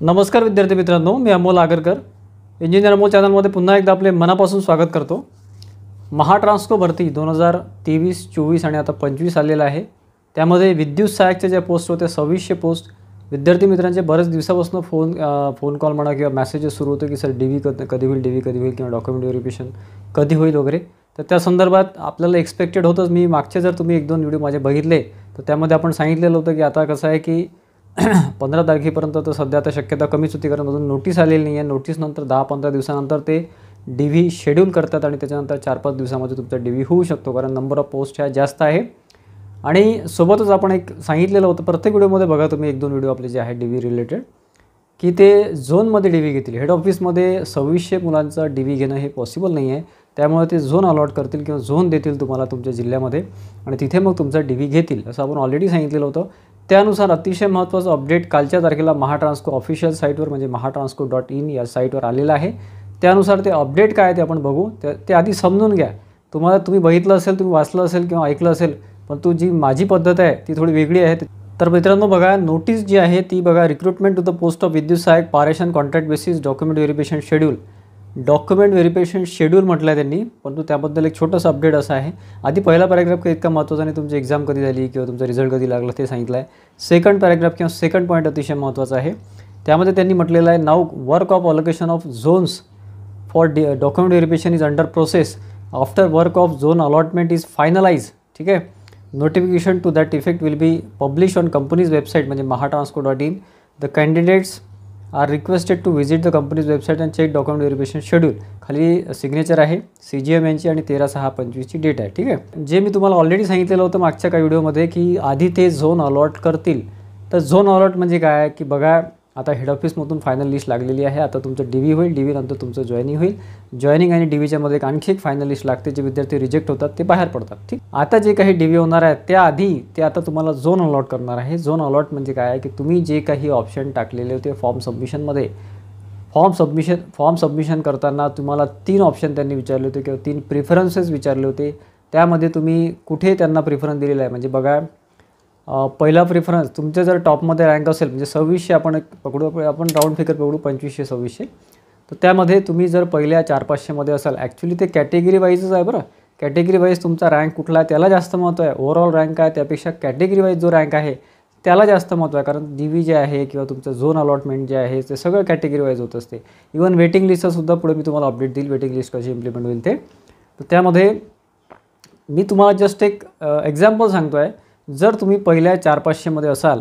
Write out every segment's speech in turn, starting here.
नमस्कार विद्यार्थी मित्रांनो, मी अमोल आगरकर इंजिनियर अमोल चॅनलमध्ये पुन्हा एकदा आपले मनापासून स्वागत करतो। महाट्रान्सको भरती 2023, 24 आणि आता 25 आलेला आहे। त्यामध्ये विद्युत सहाय्यकच्या ज्या पोस्ट होत्या 2600 पोस्ट विद्यार्थी मित्रांचे बरेच दिवसापासून फोन कॉल म्हणा किंवा मेसेजेस सुरू होते की सर डीव्ही कधी होईल किंवा डॉक्युमेंट व्हेरिफिकेशन कधी होईल वगैरे। तर त्या संदर्भात आपल्याला एक्सपेक्टेड होतंच। मी मागचे जर तुम्ही 1-2 व्हिडिओ माझे बघितले तर त्यामध्ये आपण सांगितलेलं होतं की आता कसं आहे की 15 तारखेपर्यंत तर सध्या आता शक्यता कमीच होती, कारण अजून नोटीस आलेली नाही आहे। नोटीसनंतर 10-15 दिवसानंतर ते डीव्ही शेड्यूल करतात आणि त्याच्यानंतर 4-5 दिवसामध्ये तुमचा डीव्ही होऊ शकतो, कारण नंबर ऑफ पोस्ट ह्या जास्त आहे। आणि सोबतच आपण एक सांगितलेलं होतं प्रत्येक व्हिडिओमध्ये बघा तुम्ही 1-2 व्हिडिओ आपले जे आहे डीव्ही रिलेटेड, की ते झोनमध्ये डीव्ही घेतील। हेड ऑफिसमध्ये 2600 मुलांचा डीव्ही घेणं हे पॉसिबल नाही आहे, त्यामुळे ते झोन अलॉट करतील किंवा झोन देतील तुम्हाला तुमच्या जिल्ह्यामध्ये आणि तिथे मग तुमचा डीव्ही घेतील, असं आपण ऑलरेडी सांगितलेलं होतं। त्यानुसार अतिशय महत्त्वाचं अपडेट कालच्या तारखेला महाट्रान्सको ऑफिशियल साईटवर म्हणजे mahatransco.in या साईटवर आलेलं आहे। त्यानुसार ते अपडेट काय ते आपण बघू। ते आधी समजून घ्या। तुम्ही बघितलं असेल, तुम्ही वाचलं असेल किंवा ऐकलं असेल, पण जी माझी पद्धत आहे ती थोडी वेगळी आहे। तर मित्रांनो बघा, नोटीस जी आहे ती बघा, recruitment to the post of विद्युत सहाय्यक पारेषण contract basis document verification schedule. Document verification schedule म्हटलं आहे त्यांनी, परंतु त्याबद्दल एक छोटंसं अपडेट असं आहे। आधी पहिला पॅराग्राफ काही इतका महत्त्वाचा नाही, तुमची एक्झाम कधी झाली किंवा तुमचा रिझल्ट कधी लागला ते सांगितलं आहे। सेकंड पॅराग्राफ किंवा सेकंड पॉईंट अतिशय महत्त्वाचा आहे। त्यामध्ये त्यांनी म्हटलेलं आहे, now work of allocation of zones for document verification is under process after work of zone allotment is finalize. ठीक आहे, notification to that effect will be publish on company's website म्हणजे mahatransco.in। The candidates are requested to visit the company's website and check document verification schedule. खाली signature आहे CGM यांची आणि 13/6/25 ची date आहे। ठीक आहे, जे मी तुम्हाला ऑलरेडी सांगितलेलं होतं मागच्या काही व्हिडिओमध्ये की आधी ते झोन अलॉट करतील। तर झोन अलॉट म्हणजे काय की बघा, आता हेड ऑफिसमधून फायनल लिस्ट लागलेली आहे। आता तुमचं डीव्ही होईल, डीव्ही नंतर तुमचं जॉईनिंग होईल। जॉईनिंग आणि डीव्हीच्या मध्ये एक आणखी एक फायनल लिस्ट लागते, जे विद्यार्थी रिजेक्ट होतात ते बाहेर पडतात। ठीक, आता जे काही डीव्ही होणार आहे त्याआधी ते आता तुम्हाला झोन अलॉट करणार आहे। झोन अलॉट म्हणजे काय की तुम्ही जे काही ऑप्शन टाकलेले होते फॉर्म सबमिशनमध्ये, फॉर्म सबमिशन करताना तुम्हाला 3 ऑप्शन त्यांनी विचारले होते किंवा 3 प्रिफरन्सेस विचारले होते। त्यामध्ये तुम्ही कुठे त्यांना प्रिफरन्स दिलेला आहे, म्हणजे बघा पहिला प्रिफरन्स तुमचे जर टॉपमध्ये रँक असेल म्हणजे 2600 आपण राऊंड फिगर पकडू 2500-2600, तर त्यामध्ये तुम्ही जर पहिल्या 400-500 मध्ये असाल, ॲक्च्युली ते कॅटेगरी वाईजच आहे बरं। कॅटेगरी वाईज तुमचा रँक कुठला आहे त्याला जास्त महत्त्व आहे। ओव्हरऑल रँक आहे त्यापेक्षा कॅटेगरी वाईज जो रँक आहे त्याला जास्त महत्त्व आहे, कारण डीव्ही जे आहे किंवा तुमचं झोन अलॉटमेंट जे आहे ते सगळं कॅटेगरी वाईज होत असते। इवन वेटिंग लिस्टचासुद्धा पुढे मी तुम्हाला अपडेट देईल, वेटिंग लिस्ट कशी इम्प्लिमेंट होईल ते। तर त्यामध्ये मी तुम्हाला जस्ट एक एक्झाम्पल सांगतो आहे। जर तुम्ही पहिल्या 400-500 मध्ये असाल,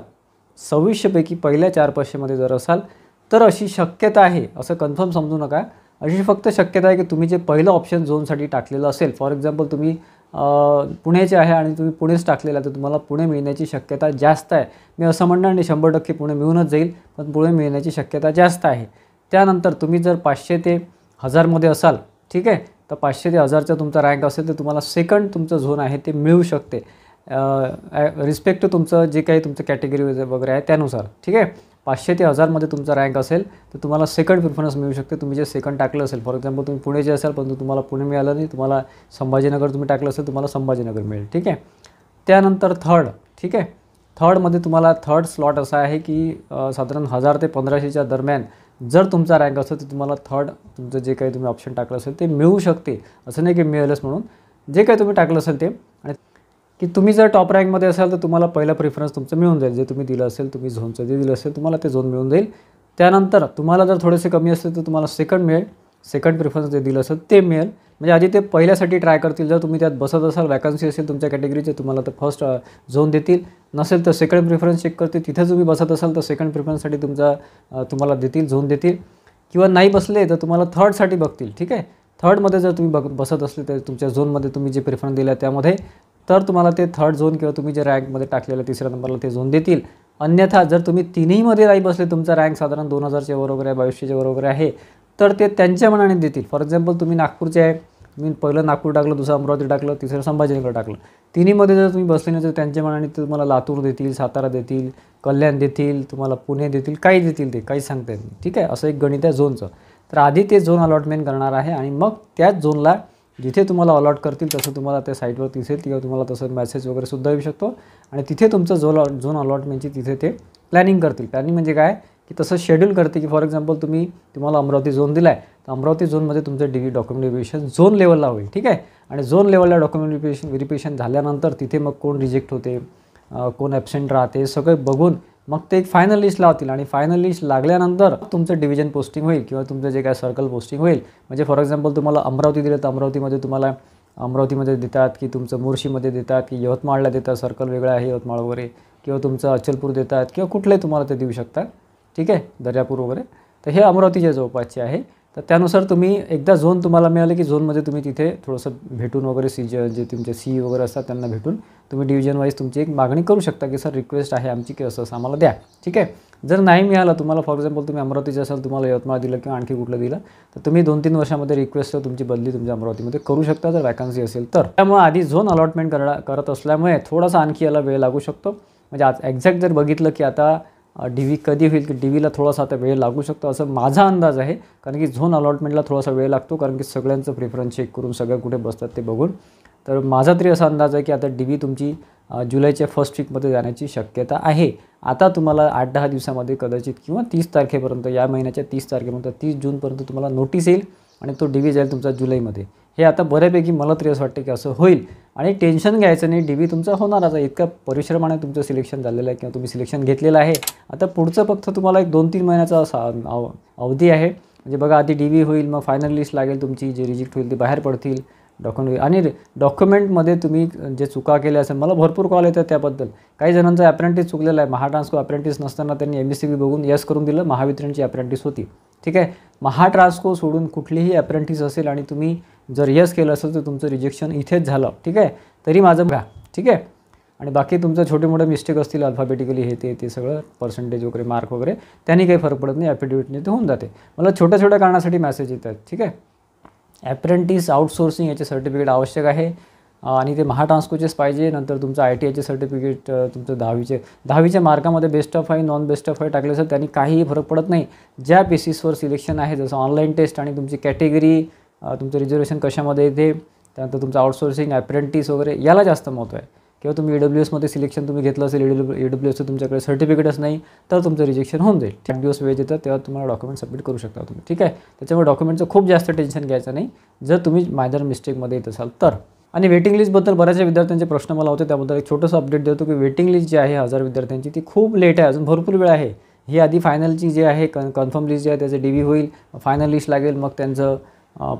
2600 पैकी पहिल्या 400-500 मध्ये जर असाल, तर अशी शक्यता आहे, असं कन्फर्म समजू नका, अशी फक्त शक्यता आहे की तुम्ही जे पहिलं ऑप्शन झोनसाठी टाकलेलं असेल, फॉर एक्झाम्पल तुम्ही पुण्याचे आहे आणि तुम्ही पुणेच टाकलेलं आहे, तर तुम्हाला पुणे मिळण्याची शक्यता जास्त आहे। मी असं म्हणणार नाही 100% पुणे मिळूनच जाईल, पण पुणे मिळण्याची शक्यता जास्त आहे। त्यानंतर तुम्ही जर 500 ते 1000 मध्ये असाल, ठीक आहे, तर 500 ते 1000चा तुमचा रँक असेल तर तुम्हाला सेकंड तुमचं झोन आहे ते मिळू शकते, रिस्पेक्ट टू तुमचं जे काही तुमचं कॅटेगरी वगैरे आहे त्यानुसार। ठीक आहे, 500 ते 1000 मध्ये तुमचा रँक असेल तर तुम्हाला सेकंड प्रिफरन्स मिळू शकते। तुम्ही जे सेकंड टाकलं असेल, फॉर एक्झाम्पल तुम्ही पुणेचे असाल परंतु तुम्हाला पुणे मिळालं नाही, तुम्हाला संभाजीनगर तुम्ही टाकलं असेल, तुम्हाला संभाजीनगर मिळेल। ठीक आहे, त्यानंतर थर्ड, ठीक आहे, थर्डमध्ये तुम्हाला थर्ड स्लॉट असा आहे की साधारण 1000 ते 1500च्या दरम्यान जर तुमचा रँक असेल तर तुम्हाला थर्ड तुमचं जे काही तुम्ही ऑप्शन टाकलं असेल ते मिळू शकते, असं नाही की मिळेलच म्हणून। जे काही तुम्ही टाकलं असेल ते, आणि की तुम्ही जर टॉप रँकमध्ये असाल तर तुम्हाला पहिला प्रिफरन्स तुमचं मिळून जाईल, जे तुम्ही दिलं असेल, तुम्ही झोनचं जे दिलं असेल तुम्हाला ते झोन मिळून जाईल। त्यानंतर तुम्हाला जर थोडेसे कमी असेल तर तुम्हाला सेकंड मिळेल, सेकंड प्रिफरन्स जे दिलं असेल ते मिळेल। म्हणजे आधी ते पहिल्यासाठी ट्राय करतील, जर तुम्ही त्यात बसत असाल, वॅकन्सी असेल तुमच्या कॅटेगरीचे, तुम्हाला तर फर्स्ट झोन देतील, नसेल तर सेकंड प्रिफरन्स चेक करतील, तिथे तुम्ही बसत असाल तर सेकंड प्रिफरन्ससाठी तुम्हाला देतील, झोन देतील, किंवा नाही बसले तर तुम्हाला थर्डसाठी बघतील। ठीक आहे, थर्डमध्ये जर तुम्ही बसत असले तर तुमच्या झोनमध्ये तुम्ही जे प्रिफरन्स दिला त्यामध्ये, तर तुम्हाला ते थर्ड झोन किंवा तुम्ही जे रँकमध्ये टाकलेलं 3ऱ्या नंबरला ते झोन देतील। अन्यथा जर तुम्ही तिन्हीमध्ये नाही बसले, तुमचा रँक साधारण 2000च्या बरोबर आहे, 2200च्या बरोबर आहे, तर ते त्यांच्या मनाने देतील। फॉर एक्झाम्पल तुम्ही नागपूरचे आहे, तुम्ही पहिलं नागपूर टाकलं, दुसरं अमरावती टाकलं, तिसरं संभाजीनगर टाकलं, तिन्हीमध्ये जर तुम्ही बसले नाही तर त्यांच्या मनाने तुम्हाला लातूर देतील, सातारा देतील, कल्याण देतील, तुम्हाला पुणे देतील, काही देतील, ते काही सांगता येत नाही। ठीक आहे, असं एक गणित आहे झोनचं। तर आधी ते झोन अलॉटमेंट करणार आहे आणि मग त्याच झोनला जिथे तुम्हाला अलॉट करतील तसं तुम्हाला त्या साईटवर दिसेल किंवा तुम्हाला तसं मेसेज वगैरे सुद्धा येऊ शकतो आणि तिथे तुमचं झोन अलॉटमेंटची तिथे ते प्लॅनिंग करतील. प्लॅनिंग म्हणजे काय की तसं शेड्यूल करते की फॉर एक्झाम्पल तुम्हाला अमरावती झोन दिला आहे तर अमरावती झोनमध्ये तुमचं डॉक्युमेंट व्हेरिफिकेशन झोन लेवलला होईल. ठीक आहे. आणि झोन लेवलला डॉक्युमेंट व्हेरिफिकेशन झाल्यानंतर तिथे मग कोण रिजेक्ट होते, कोण ॲबसेंट राहते, सगळं बघून मग ते एक फायनल लिस्ट लावतील आणि फायनल लिस्ट लागल्यानंतर तुमचं डिव्हिजन पोस्टिंग होईल किंवा तुमचं जे काय सर्कल पोस्टिंग होईल. म्हणजे फॉर एक्झाम्पल तुम्हाला अमरावती दिलं तर अमरावतीमध्ये तुम्हाला अमरावतीमध्ये देतात की तुमचं मोर्शीमध्ये देतात की यवतमाळला देतात, सर्कल वेगळं आहे यवतमाळ वगैरे, किंवा तुमचं अचलपूर देतात किंवा कुठलंही तुम्हाला ते देऊ शकतात. ठीक आहे, दर्यापूर वगैरे. तर हे अमरावतीच्या जवळपासचे आहे. तर त्यानुसार तुम्ही एकदा झोन तुम्हाला मिळाले की झोनमध्ये तुम्ही तिथे थोडंसं भेटून वगैरे जे तुमचे सी वगैरे असतात त्यांना भेटून तुम्ही डिव्हिजन वाईज तुमची एक मागणी करू शकता की सर रिक्वेस्ट आहे आमची की असं आम्हाला द्या. ठीक आहे. जर नाही मिळालं तुम्हाला, फॉर एक्झाम्पल तुम्ही अमरावतीचे असाल, तुम्हाला यवतमाळ दिलं किंवा आणखी कुठलं दिलं, तर तुम्ही 2-3 वर्षामध्ये रिक्वेस्ट तुमची बदली तुमच्या अमरावतीमध्ये करू शकता जर वॅकन्सी असेल तर. त्यामुळे आधी झोन अलॉटमेंट करत असल्यामुळे थोडासा आणखी याला वेळ लागू शकतो. म्हणजे आज एक्झॅक्ट जर बघितलं की आता DV कधी होईल की DVला थोडासा आता वेळ लागू शकतो असं माझा अंदाज आहे. कारण की झोन अलॉटमेंटला थोडासा वेळ लागतो, कारण की सगळ्यांचं प्रेफरन्स चेक करून सगळं कुठे बसतात ते बघून. तर माझा तरी असा अंदाज आहे की आता DV तुमची जुलैच्या फर्स्ट वीकमध्ये जाण्याची शक्यता आहे. आता तुम्हाला 8-10 दिवसामध्ये कदाचित किंवा 30 तारखेपर्यंत, या महिन्याच्या 30 तारखेपर्यंत 30 जूनपर्यंत तुम्हाला नोटीस येईल आणि तो DV जाईल तुमचा जुलैमध्ये. हे आता बऱ्यापैकी मला तरी असं वाटतं की असं होईल. आणि टेन्शन घ्यायचं नाही, DV तुमचा होणारच आहे. इतका परिश्रमाने तुमचं सिलेक्शन झालेलं आहे किंवा तुम्ही सिलेक्शन घेतलेलं आहे. आता पुढचं फक्त तुम्हाला एक 2-3 महिन्याचा अवधी आहे. म्हणजे बघा, आधी DV होईल, मग फायनल लिस्ट लागेल तुमची, जे रिजेक्ट होईल ते बाहेर पडतील डॉक्युमेंट. आणि डॉक्युमेंटमध्ये तुम्ही जे चुका केल्या असेल, मला भरपूर कॉल येतात त्याबद्दल. काही जणांचा ॲप्रेंटिस चुकलेला आहे. महाट्रान्सको ॲप्रेंटिस नसताना त्यांनी MSCB बघून यस करून दिलं, महावितरणची ॲप्रेंटिस होती. ठीक आहे. महाट्रान्सको सोडून कुठलीही ॲप्रेंटिस असेल आणि तुम्ही जर यस केलं असेल तर तुमचं रिजेक्शन इथेच झालं. ठीक आहे. तरी माझं बघा. ठीक आहे. आणि बाकी तुमचं छोटे मोठे मिस्टेक असतील अल्फाबेटिकली हे ते सगळं पर्सेंटेज वगैरे मार्क वगैरे त्यांनी काही फरक पडत नाही, ॲफिडेविटने ते होऊन जाते. मला छोट्या छोट्या कारणासाठी मेसेज येतात. ठीक आहे. ॲप्रेंटिस आउटसोर्सिंग याचे सर्टिफिकेट आवश्यक आहे आणि ते महाट्रान्सकोचेच पाहिजे. नंतर तुमचं ITIचे सर्टिफिकेट, तुमचं 10वीच्या मार्कामध्ये best of 5 non best of 5 टाकले असेल त्यांनी काहीही फरक पडत नाही. ज्या बेसिसवर सिलेक्शन आहे, जसं ऑनलाईन टेस्ट आणि तुमची कॅटेगरी, तुमचं रिझर्वेशन कशामध्ये येते, त्यानंतर तुमचं आउटसोर्सिंग, ॲप्रेंटिस वगैरे याला जास्त महत्त्व आहे. किंवा तुम्ही AWSमध्ये सिलेक्शन तुम्ही घेतलं असेल, AWSचं तुमच्याकडे सर्टिफिकेटच नाही तर तुमचं रिजेक्शन होऊन जाईल. 8 दिवस वेळ देतात तेव्हा तुम्हाला डॉक्युमेंट सबमिट करू शकता तुम्ही. ठीक आहे. त्याच्यामुळे डॉक्युमेंटचं खूप जास्त टेन्शन घ्यायचं नाही जर तुम्ही मायनर मिस्टेकमध्ये येत असाल तर. आणि वेटिंग लिस्टबद्दल बऱ्याचशा विद्यार्थ्यांचे प्रश्न मला होते, त्याबद्दल एक छोटंसं अपडेट देतो की वेटिंग लिस्ट जी आहे 1000 विद्यार्थ्यांची ती खूप लेट आहे, अजून भरपूर वेळ आहे. ही आधी फायनलची जी आहे कन्फर्म लिस्ट जी आहे त्याचं DV होईल, फायनल लिस्ट लागेल, मग त्यांचं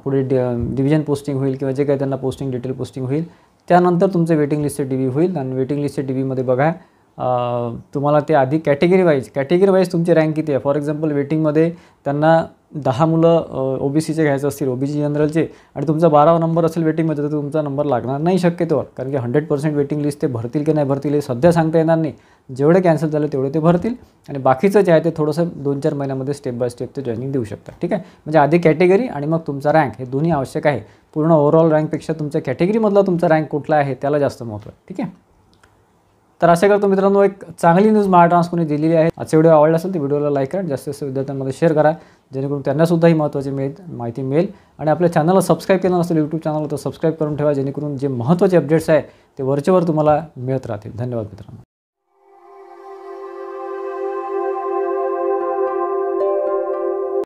पुढे डिव्हिजन पोस्टिंग होईल किंवा जे काही त्यांना पोस्टिंग डिटेल पोस्टिंग होईल. त्यानंतर तुमचं वेटिंग लिस्टचे DV होईल. आणि वेटिंग लिस्टचे DVमध्ये बघा तुम्हाला ते आधी कॅटेगरी वाईज तुमची रँक किती आहे. फॉर एक्झाम्पल वेटिंगमध्ये त्यांना 10 मुलं OBCचे घ्यायचं असतील, OBC जनरलचे, आणि तुमचा 12वा नंबर असेल वेटिंगमध्ये तर तुमचा नंबर लागणार नाही शक्यतोवर. कारण की 100% वेटिंग लिस्ट ते भरतील की नाही भरतील हे सध्या सांगता येणार नाही. जेवढे कॅन्सल झाले तेवढे ते भरतील आणि बाकीचं जे आहे ते थोडंसं 2-4 महिन्यामध्ये स्टेप बाय स्टेप ते जॉईनिंग देऊ शकतात. ठीक आहे. म्हणजे आधी कॅटेगरी आणि मग तुमचा रँक हे दोन्ही आवश्यक आहे. पूर्ण ओव्हरऑल रँकपेक्षा तुमच्या कॅटेगरीमधला तुमचा रँक कुठला आहे त्याला जास्त महत्त्व आहे. ठीक आहे. तर अशा करतो मित्रांनो, एक चांगली न्यूज महाट्रान्सकोने दिलेली आहे. आजचा व्हिडिओ आवडला असेल तर व्हिडिओला लाईक करा, जास्तीत जास्त विद्यार्थ्यांमध्ये शेअर करा, जेणेकरून त्यांनासुद्धा ही महत्त्वाची माहिती मिळेल. आणि आपल्या चॅनलला सबस्क्राईब केलं नसेल यूट्यूब चॅनलला तर सबस्क्राईब करून ठेवा, जेणेकरून जे महत्त्वाचे अपडेट्स आहे ते वरचेवर तुम्हाला मिळत राहतील. धन्यवाद मित्रांनो.